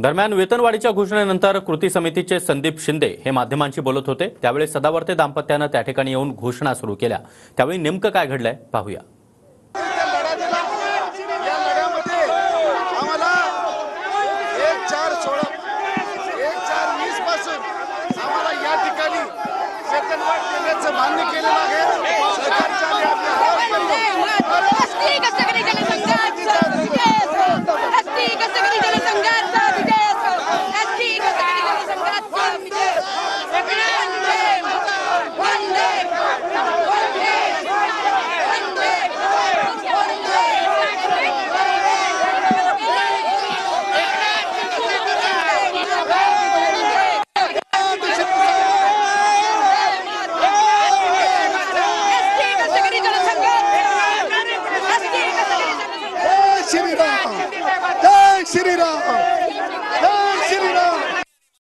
दरम्यान वेतनवाढीच्या घोषणेनंतर कृती समितीचे संदीप शिंदे हे माध्यमांशी बोलत होते। त्यावेळी सदावर्ते दाम्पत्यानं त्या ठिकाणी येऊन घोषणा सुरू केल्या। त्यावेळी नेमकं काय घडलंय पाहूया। राष्ट्रीय कसं करी जनसंघर्ष